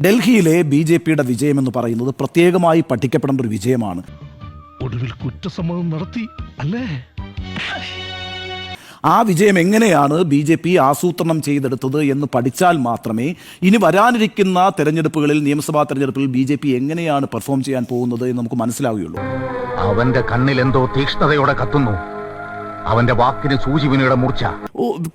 ഡൽഹിയിലെ BJPയുടെ വിജയമെന്ന് പറയുന്നത് പ്രത്യേകമായി പഠിക്കപ്പെടേണ്ട ഒരു വിജയമാണ്. ഒടുവിൽ കുറ്റസമ്മതം നടത്തി അല്ലേ? ആ വിജയം എങ്ങനെയാണ് BJP ആസൂത്രണം ചെയ്തെടുത്തത് എന്ന് പഠിച്ചാൽ മാത്രമേ ഇനി വരാനിരിക്കുന്ന തെരഞ്ഞെടുപ്പുകളിൽ, നിയമസഭാ തെരഞ്ഞെടുപ്പിൽ BJP എങ്ങനെയാണ് പെർഫോം ചെയ്യാൻ പോകുന്നത് എന്ന് നമുക്ക് മനസ്സിലാവുകയുള്ളൂ. അവന്റെ കണ്ണിൽ എന്തോ തീക്ഷ്ണതയോടെ കത്തുന്നു. അവന്റെ വാക്കിന് സൂചിവിനയുടെ മൂർച്ച.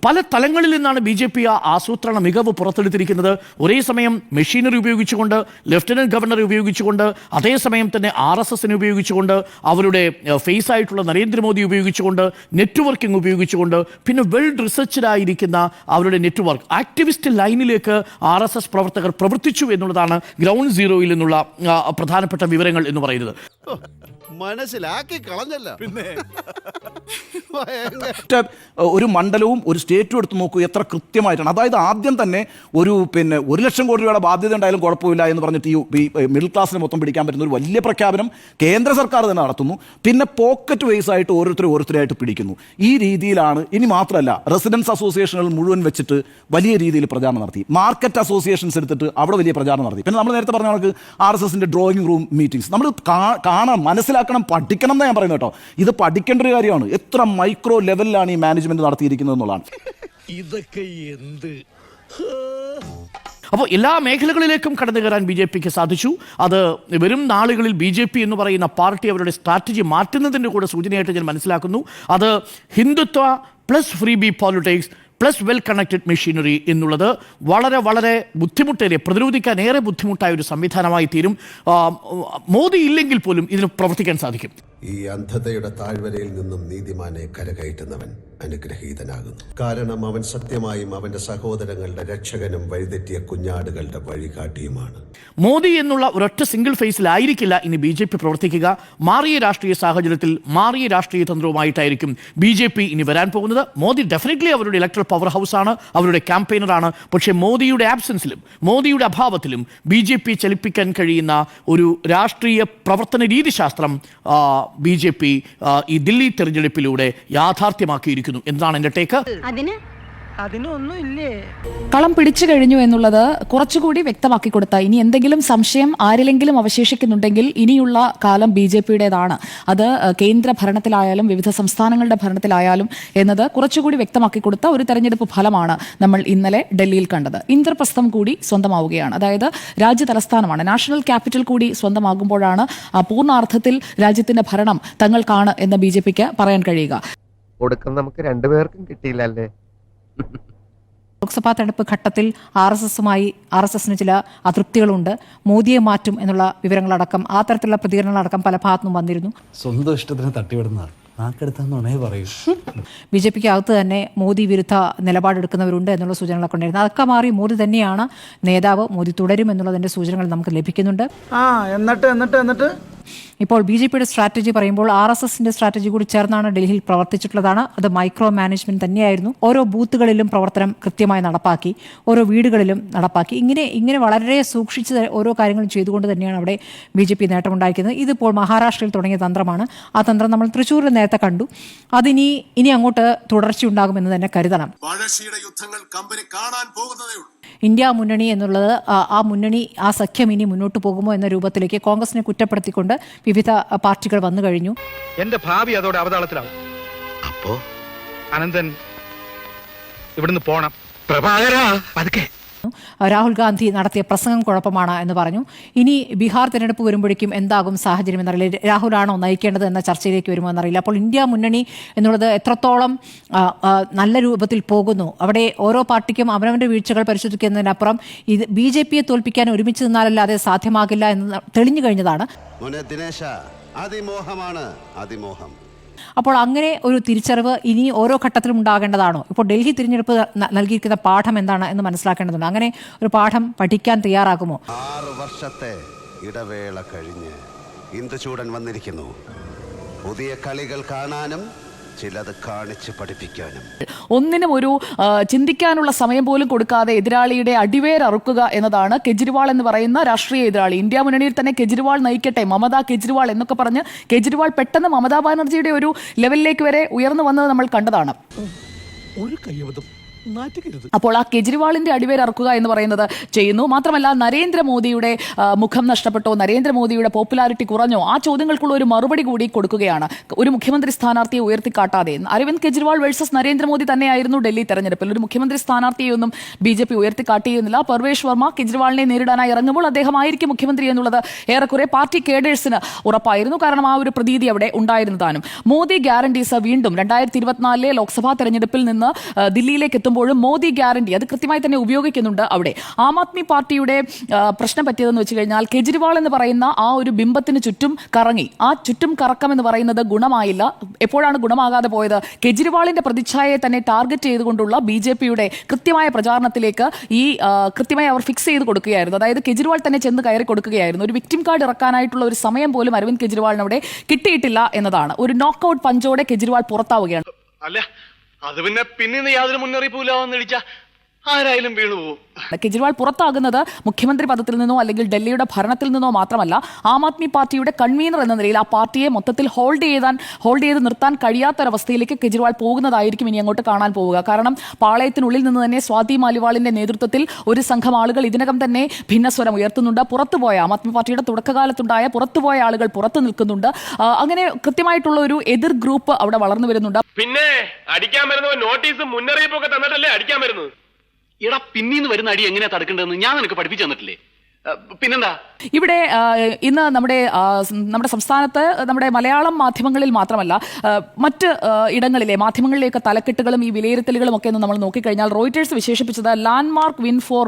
പല തലങ്ങളിൽ നിന്നാണ് BJP ആസൂത്രണ മികവ് പുറത്തെടുത്തിരിക്കുന്നത്. ഒരേ സമയം മെഷീനറി ഉപയോഗിച്ചുകൊണ്ട്, ലഫ്റ്റനന്റ് ഗവർണറെ ഉപയോഗിച്ചുകൊണ്ട്, അതേസമയം തന്നെ RSSനെ ഉപയോഗിച്ചുകൊണ്ട്, അവരുടെ ഫേസ് ആയിട്ടുള്ള നരേന്ദ്രമോദി ഉപയോഗിച്ചുകൊണ്ട്, നെറ്റ്വർക്കിംഗ് ഉപയോഗിച്ചുകൊണ്ട്, പിന്നെ വെൽ റിസർച്ച്ഡ് ആയിരിക്കുന്ന അവരുടെ നെറ്റ്വർക്ക് ആക്ടിവിസ്റ്റ് ലൈനിലേക്ക് RSS പ്രവർത്തകർ പ്രവർത്തിച്ചു എന്നുള്ളതാണ് ഗ്രൗണ്ട് സീറോയിൽ നിന്നുള്ള പ്രധാനപ്പെട്ട വിവരങ്ങൾ എന്ന് പറയുന്നത്. മനസ്സിലാക്കി കളഞ്ഞല്ല. പിന്നെ ഒരു മണ്ഡലവും ഒരു സ്റ്റേറ്റും എടുത്ത് നോക്കൂ, എത്ര കൃത്യമായിട്ടാണ്. അതായത് ആദ്യം തന്നെ ഒരു 1 ലക്ഷം കോടി രൂപയുടെ ബാധ്യത ഉണ്ടായാലും കുഴപ്പമില്ല എന്ന് പറഞ്ഞിട്ട് ഈ മിഡിൽ ക്ലാസ്സിനെ മൊത്തം പിടിക്കാൻ പറ്റുന്ന ഒരു വലിയ പ്രഖ്യാപനം കേന്ദ്ര സർക്കാർ തന്നെ നടത്തുന്നു. പിന്നെ പോക്കറ്റ് വൈസ് ആയിട്ട് ഓരോരുത്തരായിട്ട് പിടിക്കുന്നു. ഈ രീതിയിലാണ്. ഇനി മാത്രമല്ല, റെസിഡൻസ് അസോസിയേഷനുകൾ മുഴുവൻ വെച്ചിട്ട് വലിയ രീതിയിൽ പ്രചാരണം നടത്തി. മാർക്കറ്റ് അസോസിയേഷൻസ് എടുത്തിട്ട് അവിടെ വലിയ പ്രചാരണം നടത്തി. പിന്നെ നമ്മൾ നേരത്തെ പറഞ്ഞ കണക്ക് RSSന്റെ ഡ്രോയിങ് റൂം മീറ്റിംഗ്സ് നമ്മൾ കാണാം, മനസ്സിലാക്കണം, പഠിക്കണം എന്ന് ഞാൻ പറയുന്നത് കേട്ടോ. ഇത് പഠിക്കേണ്ട ഒരു കാര്യമാണ്. എത്ര മൈക്രോ ലെവലിലാണ് ഈ മാനേജ്മെന്റ് നടത്തിയിരിക്കുന്നത് എന്നുള്ളതാണ്. ഇതൊക്കെ എന്ത്? അപ്പോൾ എല്ലാ മേഖലകളിലേക്കും കടന്നു കയറാൻ BJPക്ക് സാധിച്ചു. അത് വരും നാളുകളിൽ BJP എന്ന് പറയുന്ന പാർട്ടി അവരുടെ സ്ട്രാറ്റജി മാറ്റുന്നതിൻ്റെ കൂടെ സൂചനയായിട്ട് ഞാൻ മനസ്സിലാക്കുന്നു. അത് Hindutva plus free B politics plus well connected machinery എന്നുള്ളത് വളരെ വളരെ ബുദ്ധിമുട്ടേറിയ, പ്രതിരോധിക്കാൻ ഏറെ ബുദ്ധിമുട്ടായ ഒരു സംവിധാനമായി തീരും. മോദി ഇല്ലെങ്കിൽ പോലും ഇതിന് പ്രവർത്തിക്കാൻ സാധിക്കും. ഈ അന്ധതയുടെ താഴ്വരയിൽ നിന്നും നീതിമാനെ കരകയറ്റുന്നവൻ അനുഗ്രഹീതനാകുന്നു. കാരണം അവൻ സത്യമായും അവന്റെ സഹോദരങ്ങളുടെ രക്ഷകനും വഴിതെറ്റിയ കുഞ്ഞാടുകളുടെ വഴികാട്ടിയുമാണ്. മോദി എന്നുള്ള ഒരൊറ്റ സിംഗിൾ ഫേസിലായിരിക്കില്ല ഇനി BJP പ്രവർത്തിക്കുക. മാറിയ രാഷ്ട്രീയ സാഹചര്യത്തിൽ മാറിയ രാഷ്ട്രീയ തന്ത്രവുമായിട്ടായിരിക്കും BJP ഇനി വരാൻ പോകുന്നത്. മോദി ഡെഫിനറ്റ്ലി അവരുടെ ഇലക്ട്രൽ പവർ ഹൗസാണ്, അവരുടെ ക്യാമ്പയിനറാണ്. പക്ഷേ മോദിയുടെ ആബ്സെൻസിലും മോദിയുടെ അഭാവത്തിലും BJP ചലിപ്പിക്കാൻ കഴിയുന്ന ഒരു രാഷ്ട്രീയ പ്രവർത്തന രീതിശാസ്ത്രം BJP ഈ ദില്ലി തെരഞ്ഞെടുപ്പിലൂടെ യാഥാർത്ഥ്യമാക്കിയിരിക്കുന്നു എന്നതാണ് എൻ്റെ ടേക്ക്. കളം പിടിച്ചു കഴിഞ്ഞു എന്നുള്ളത് കുറച്ചുകൂടി വ്യക്തമാക്കി കൊടുത്ത, ഇനി എന്തെങ്കിലും സംശയം ആരിലെങ്കിലും അവശേഷിക്കുന്നുണ്ടെങ്കിൽ ഇനിയുള്ള കാലം BJPയുടേതാണ്. അത് കേന്ദ്ര ഭരണത്തിലായാലും വിവിധ സംസ്ഥാനങ്ങളുടെ ഭരണത്തിലായാലും എന്നത് കുറച്ചുകൂടി വ്യക്തമാക്കി കൊടുത്ത ഒരു തെരഞ്ഞെടുപ്പ് ഫലമാണ് നമ്മൾ ഇന്നലെ ഡൽഹിയിൽ കണ്ടത്. ഇന്ദ്രപ്രസ്ഥം കൂടി സ്വന്തമാവുകയാണ്. അതായത് രാജ്യ തലസ്ഥാനമാണ്, നാഷണൽ ക്യാപിറ്റൽ കൂടി സ്വന്തമാകുമ്പോഴാണ് പൂർണ്ണാർത്ഥത്തിൽ രാജ്യത്തിന്റെ ഭരണം തങ്ങൾക്കാണ് എന്ന് BJPക്ക് പറയാൻ കഴിയുക. നമുക്ക് രണ്ടുപേർക്കും കിട്ടിയില്ലല്ലേ? ലോക്സഭാ തെരഞ്ഞെടുപ്പ് ഘട്ടത്തിൽ RSSന് ചില അതൃപ്തികളുണ്ട്. മോദിയെ മാറ്റും എന്നുള്ള വിവരങ്ങളടക്കം, ആ തരത്തിലുള്ള പ്രതികരണങ്ങളടക്കം പല ഭാഗത്തുനിന്നും വന്നിരുന്നു. സ്വന്തം ഇഷ്ടത്തിന് തട്ടിവിടുന്നതാണ്. BJPക്ക് അകത്ത് തന്നെ മോദി വിരുദ്ധ നിലപാടെടുക്കുന്നവരുണ്ട് എന്നുള്ള സൂചനകളൊക്കെ ഉണ്ടായിരുന്നു. അതൊക്കെ മാറി മോദി തന്നെയാണ് നേതാവ്, മോദി തുടരും എന്നുള്ളതിന്റെ സൂചനകൾ നമുക്ക് ലഭിക്കുന്നുണ്ട്. എന്നിട്ട് ഇപ്പോൾ BJPയുടെ സ്ട്രാറ്റജി പറയുമ്പോൾ RSSന്റെ സ്ട്രാറ്റജി കൂടി ചേർന്നാണ് ഡൽഹിയിൽ പ്രവർത്തിച്ചിട്ടുള്ളതാണ്. അത് മൈക്രോ മാനേജ്മെന്റ് തന്നെയായിരുന്നു. ഓരോ ബൂത്തുകളിലും പ്രവർത്തനം കൃത്യമായി നടപ്പാക്കി, ഓരോ വീടുകളിലും നടപ്പാക്കി. ഇങ്ങനെ വളരെ സൂക്ഷിച്ച് ഓരോ കാര്യങ്ങളും ചെയ്തുകൊണ്ട് തന്നെയാണ് അവിടെ BJP നേട്ടമുണ്ടായിരിക്കുന്നത്. ഇതിപ്പോൾ മഹാരാഷ്ട്രയിൽ തുടങ്ങിയ തന്ത്രമാണ്. ആ തന്ത്രം നമ്മൾ തൃശ്ശൂരിൽ നേരത്തെ കണ്ടു. അതിനി അങ്ങോട്ട് തുടർച്ചയുണ്ടാകുമെന്ന് തന്നെ കരുതണം. ഇന്ത്യ മുന്നണി എന്നുള്ളത്, ആ മുന്നണി, ആ സഖ്യം ഇനി മുന്നോട്ട് പോകുമോ എന്ന രൂപത്തിലേക്ക് കോൺഗ്രസിനെ കുറ്റപ്പെടുത്തിക്കൊണ്ട് വിവിധ പാർട്ടികൾ വന്നു കഴിഞ്ഞു. എന്റെ ഭാവി അതോടെ അവതാളത്തിലാവും. അപ്പോ അനന്തൻ ഇവിടുന്ന് പോണം. പ്രഭാകരാ പതുക്കെ. രാഹുൽ ഗാന്ധി നടത്തിയ പ്രസംഗം കുഴപ്പമാണ് എന്ന് പറഞ്ഞു. ഇനി ബീഹാർ തിരഞ്ഞെടുപ്പ് വരുമ്പോഴേക്കും എന്താകും സാഹചര്യം എന്നറിയില്ല. രാഹുലാണോ നയിക്കേണ്ടത് എന്ന ചർച്ചയിലേക്ക് വരുമോ എന്നറിയില്ല. അപ്പോൾ ഇന്ത്യ മുന്നണി എന്നുള്ളത് എത്രത്തോളം നല്ല രൂപത്തിൽ പോകുന്നു, അവിടെ ഓരോ പാർട്ടിക്കും അവനവൻ്റെ വീഴ്ചകൾ പരിശോധിക്കുന്നതിനപ്പുറം ഇത് BJPയെ തോൽപ്പിക്കാൻ ഒരുമിച്ച് നിന്നാലല്ലാതെ സാധ്യമാകില്ല എന്ന് തെളിഞ്ഞു കഴിഞ്ഞതാണ്. അപ്പോൾ അങ്ങനെ ഒരു തിരിച്ചറിവ് ഇനി ഓരോ ഘട്ടത്തിലും ഉണ്ടാകേണ്ടതാണോ? ഇപ്പോൾ ഡൽഹി തിരഞ്ഞെടുപ്പ് നൽകിയിരിക്കുന്ന പാഠം എന്താണ് എന്ന് മനസ്സിലാക്കേണ്ടതുണ്ട്. അങ്ങനെ ഒരു പാഠം പഠിക്കാൻ തയ്യാറാകുമോ? 6 വർഷത്തെ ഇടവേള കഴിഞ്ഞ് ഇന്ദുചൂടൻ വന്നിരിക്കുന്നു. പുതിയ കളികൾ കാണാനും ചിലത് കാണിച്ച് പഠിപ്പിക്കാനും. ഒന്നിനും ഒരു ചിന്തിക്കാനുള്ള സമയം പോലും കൊടുക്കാതെ എതിരാളിയുടെ അടിവേരറുക്കുക എന്നതാണ് കെജ്രിവാൾ എന്ന് പറയുന്ന രാഷ്ട്രീയ എതിരാളി. ഇന്ത്യ മുന്നണിയിൽ തന്നെ കെജ്രിവാൾ നയിക്കട്ടെ, മമത കെജ്രിവാൾ എന്നൊക്കെ പറഞ്ഞ് കെജ്രിവാൾ പെട്ടെന്ന് മമതാ ബാനർജിയുടെ ഒരു ലെവലിലേക്ക് വരെ ഉയർന്നു വന്നത് നമ്മൾ കണ്ടതാണ്. ഒരു കയ്യബദ്ധം നാറ്റിക്കരുത്. അപ്പോൾ ആ കെജ്രിവാളിന്റെ അടിവേരറുക്കുക എന്ന് പറയുന്നത് ചെയ്യുന്നു. മാത്രമല്ല നരേന്ദ്രമോദിയുടെ മുഖം നഷ്ടപ്പെട്ടോ, നരേന്ദ്രമോദിയുടെ പോപ്പുലാരിറ്റി കുറഞ്ഞോ, ആ ചോദ്യങ്ങൾക്കുള്ള ഒരു മറുപടി കൂടി കൊടുക്കുകയാണ്. ഒരു മുഖ്യമന്ത്രി സ്ഥാനാർത്ഥിയെ ഉയർത്തിക്കാട്ടാതെ അരവിന്ദ് കെജ്രിവാൾ വേഴ്സസ് നരേന്ദ്രമോദി തന്നെയായിരുന്നു ഡൽഹി തെരഞ്ഞെടുപ്പിൽ. ഒരു മുഖ്യമന്ത്രി സ്ഥാനാർത്ഥിയെയൊന്നും BJP ഉയർത്തിക്കാട്ടിയിരുന്നില്ല. പർവേഷ് വർമ്മ കെജ്രിവാളിനെ നേരിടാനായി ഇറങ്ങുമ്പോൾ അദ്ദേഹമായിരിക്കും മുഖ്യമന്ത്രി എന്നുള്ളത് ഏറെക്കുറെ പാർട്ടി കേഡേഴ്സിന് ഉറപ്പായിരുന്നു. കാരണം ആ ഒരു പ്രതീതി അവിടെ ഉണ്ടായിരുന്നതാനും. മോദി ഗ്യാരണ്ടീസ് വീണ്ടും 2024 ലോക്സഭാ തെരഞ്ഞെടുപ്പിൽ നിന്ന് ദില്ലിയിലേക്ക് എത്തുമ്പോഴും മോദി ഗ്യാരണ്ടി അത് കൃത്യമായി തന്നെ ഉപയോഗിക്കുന്നുണ്ട് അവിടെ. ആം ആദ്മി പാർട്ടിയുടെ പ്രശ്നം പറ്റിയതെന്ന് വെച്ച് കഴിഞ്ഞാൽ കെജ്രിവാൾ എന്ന് പറയുന്ന ആ ഒരു ബിംബത്തിന് ചുറ്റും കറങ്ങി. ആ ചുറ്റും കറക്കം എന്ന് പറയുന്നത് ഗുണമായില്ല. എപ്പോഴാണ് ഗുണമാകാതെ പോയത്? കെജ്രിവാളിന്റെ പ്രതിച്ഛായയെ തന്നെ ടാർഗറ്റ് ചെയ്തുകൊണ്ടുള്ള BJPയുടെ കൃത്യമായ പ്രചാരണത്തിലേക്ക് ഈ കൃത്യമായി അവർ ഫിക്സ് ചെയ്ത് കൊടുക്കുകയായിരുന്നു. അതായത് കെജ്രിവാൾ തന്നെ ചെന്ന് കയറി കൊടുക്കുകയായിരുന്നു. ഒരു വിക്ടിം കാർഡ് ഇറക്കാനായിട്ടുള്ള ഒരു സമയം പോലും അരവിന്ദ് കെജ്രിവാളിന് അവിടെ കിട്ടിയിട്ടില്ല എന്നതാണ്. ഒരു നോക്കൌട്ട് പഞ്ചോടെ കെജ്രിവാൾ പുറത്താവുകയാണ്. അല്ല അത് പിന്നെ യാതൊരു മുന്നറിയിപ്പില്ലാന്ന് ഇടിച്ച ആരായാലും വീണുപോകും. കെജ്രിവാൾ പുറത്താകുന്നത് മുഖ്യമന്ത്രി പദത്തിൽ നിന്നോ അല്ലെങ്കിൽ ഡൽഹിയുടെ ഭരണത്തിൽ നിന്നോ മാത്രമല്ല, ആം ആദ്മി പാർട്ടിയുടെ കൺവീനർ എന്ന നിലയിൽ ആ പാർട്ടിയെ മൊത്തത്തിൽ ഹോൾഡ് ചെയ്ത് നിർത്താൻ കഴിയാത്തൊരവസ്ഥയിലേക്ക് കെജ്രിവാൾ പോകുന്നതായിരിക്കും ഇനി അങ്ങോട്ട് കാണാൻ പോവുക. കാരണം പാളയത്തിനുള്ളിൽ നിന്ന് തന്നെ സ്വാതി മാലിവാളിന്റെ നേതൃത്വത്തിൽ ഒരു സംഘം ആളുകൾ ഇതിനകം തന്നെ ഭിന്നസ്വരം ഉയർത്തുന്നുണ്ട്. പുറത്തുപോയ ആം ആദ്മി പാർട്ടിയുടെ തുടക്കകാലത്തുണ്ടായ പുറത്തുപോയ ആളുകൾ പുറത്തു നിൽക്കുന്നുണ്ട്. അങ്ങനെ കൃത്യമായിട്ടുള്ള ഒരു എതിർ ഗ്രൂപ്പ് അവിടെ വളർന്നു വരുന്നുണ്ട്. പിന്നെ അടിക്കാൻ വരുന്നവൻ നോട്ടീസും മുന്നറിയിപ്പൊക്കെ തന്നിട്ടല്ലേ അടിക്കാൻ വരുന്നത്. എടാ പിന്നീന്ന് വരുന്ന അടി എങ്ങനെയാ തടുക്കേണ്ടതെന്ന് ഞാൻ നിനക്ക് പഠിപ്പിച്ചു തന്നിട്ടില്ലേ? പിന്നെന്താ ഇവിടെ ഇന്ന് നമ്മുടെ സംസ്ഥാനത്ത് നമ്മുടെ മലയാളം മാധ്യമങ്ങളിൽ മാത്രമല്ല മറ്റ് ഇടങ്ങളിലെ മാധ്യമങ്ങളിലേക്ക് തലക്കെട്ടുകളും ഈ വിലയിരുത്തലുകളും ഒക്കെ നമ്മൾ നോക്കിക്കഴിഞ്ഞാൽ റോയിറ്റേഴ്സ് വിശേഷിപ്പിച്ചത് landmark win four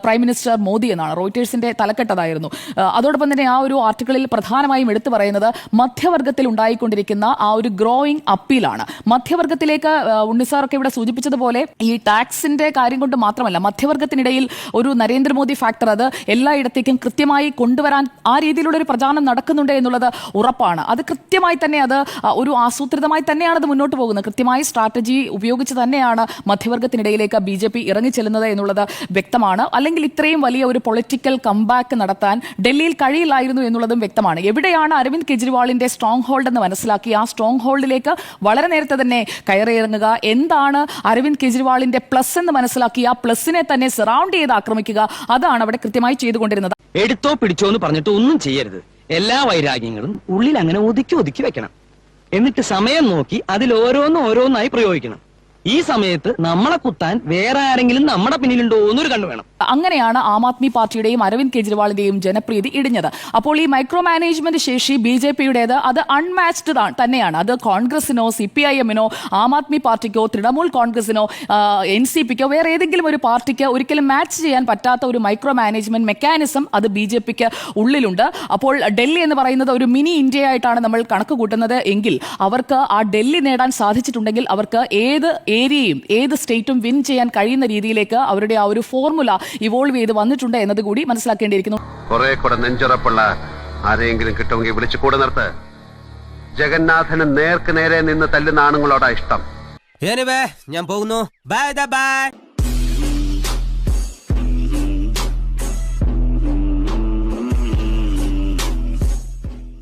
prime minister Modi എന്നാണ്. റോയിറ്റേഴ്സിന്റെ തലക്കെട്ടതായിരുന്നു. അതോടൊപ്പം തന്നെ ആ ഒരു ആർട്ടിക്കിളിൽ പ്രധാനമായും എടുത്തു പറയുന്നത് മധ്യവർഗത്തിൽ ഉണ്ടായിക്കൊണ്ടിരിക്കുന്ന ആ ഒരു ഗ്രോയിങ് അപ്പീലാണ്. മധ്യവർഗത്തിലേക്ക് ഉണ്ണിസാറൊക്കെ ഇവിടെ സൂചിപ്പിച്ചതുപോലെ ഈ ടാക്സിന്റെ കാര്യം കൊണ്ട് മാത്രമല്ല, മധ്യവർഗത്തിനിടയിൽ ഒരു നരേന്ദ്രമോദി ഫാക്ടർ അത് എല്ലായിടത്തേക്കും കൃത്യമായി കൊണ്ടുവരാൻ ആ രീതിയിലുള്ള ഒരു പ്രചാരണം നടക്കുന്നുണ്ട് എന്നുള്ളത് ഉറപ്പാണ്. അത് കൃത്യമായി തന്നെ അത് ഒരു ആസൂത്രിതമായി തന്നെയാണ് അത് മുന്നോട്ട് പോകുന്നത്. കൃത്യമായി സ്ട്രാറ്റജി ഉപയോഗിച്ച് തന്നെയാണ് മധ്യവർഗത്തിനിടയിലേക്ക് BJP ഇറങ്ങിച്ചെല്ലുന്നത് എന്നുള്ളത് വ്യക്തമാണ്. അല്ലെങ്കിൽ ഇത്രയും വലിയ ഒരു പൊളിറ്റിക്കൽ കംബാക്ക് നടത്താൻ ഡൽഹിയിൽ കഴിയില്ലായിരുന്നു എന്നുള്ളതും വ്യക്തമാണ്. എവിടെയാണ് അരവിന്ദ് കെജ്രിവാളിന്റെ സ്ട്രോങ് ഹോൾഡ് എന്ന് മനസ്സിലാക്കി ആ സ്ട്രോങ് ഹോൾഡിലേക്ക് വളരെ നേരത്തെ തന്നെ കയറിയിറങ്ങുക, എന്താണ് അരവിന്ദ് കെജ്രിവാളിന്റെ പ്ലസ് എന്ന് മനസ്സിലാക്കി ആ പ്ലസിനെ തന്നെ സറൗണ്ട് ചെയ്ത് ആക്രമിക്കുക, അതാണ് അവിടെ കൃത്യമായി ചെയ്തുകൊണ്ടിരുന്നത്. എടുത്തോ പിടിച്ചോ എന്ന് പറഞ്ഞിട്ട് ഒന്നും ചെയ്യരുത്. എല്ലാ വൈരാഗ്യങ്ങളും ഉള്ളിൽ അങ്ങനെ ഒതുക്കി വെക്കണം. എന്നിട്ട് സമയം നോക്കി അതിൽ ഓരോന്നായി പ്രയോഗിക്കണം. ഈ സമയത്ത് നമ്മളെ കുത്താൻ വേറെ ആരെങ്കിലും നമ്മുടെ പിന്നിലുണ്ടോ എന്നൊരു കണ്ടു വേണം. അങ്ങനെയാണ് ആം ആദ്മി പാർട്ടിയുടെയും അരവിന്ദ് കെജ്രിവാളിന്റെയും ജനപ്രീതി ഇടിഞ്ഞത്. അപ്പോൾ ഈ മൈക്രോ മാനേജ്മെന്റ് ശേഷി BJPയുടേത് അത് അൺമാച്ച്ഡ് തന്നെയാണ്. അത് കോൺഗ്രസിനോ CPIMനോ ആം ആദ്മി പാർട്ടിക്കോ തൃണമൂൽ കോൺഗ്രസിനോ NCPക്കോ വേറെ ഏതെങ്കിലും ഒരു പാർട്ടിക്ക് ഒരിക്കലും മാച്ച് ചെയ്യാൻ പറ്റാത്ത ഒരു മൈക്രോ മാനേജ്മെന്റ് മെക്കാനിസം അത് BJPക്ക് ഉള്ളിലുണ്ട്. അപ്പോൾ ഡൽഹി എന്ന് പറയുന്നത് ഒരു മിനി ഇന്ത്യയായിട്ടാണ് നമ്മൾ കണക്ക് കൂട്ടുന്നത് എങ്കിൽ അവർക്ക് ആ ഡൽഹി നേടാൻ സാധിച്ചിട്ടുണ്ടെങ്കിൽ അവർക്ക് ഏത് ഏരിയയും ഏത് സ്റ്റേറ്റും വിൻ ചെയ്യാൻ കഴിയുന്ന രീതിയിലേക്ക് അവരുടെ ആ ഒരു ഫോർമുല ഇവോൾവ് ചെയ്ത് വന്നിട്ടുണ്ട് എന്നതുകൂടി മനസ്സിലാക്കേണ്ടിയിരിക്കുന്നു. കുറെ കൂടെ നെഞ്ചുറപ്പുള്ള ആരെങ്കിലും കിട്ടുമെങ്കിൽ വിളിച്ചു കൂടെ നിർത്ത്. ജഗന്നാഥന് നേർക്ക് നേരെ നിന്ന് തല്ലുന്ന ആണുങ്ങളോടാ ഇഷ്ടം. ഞാൻ പോകുന്നു. ബൈ.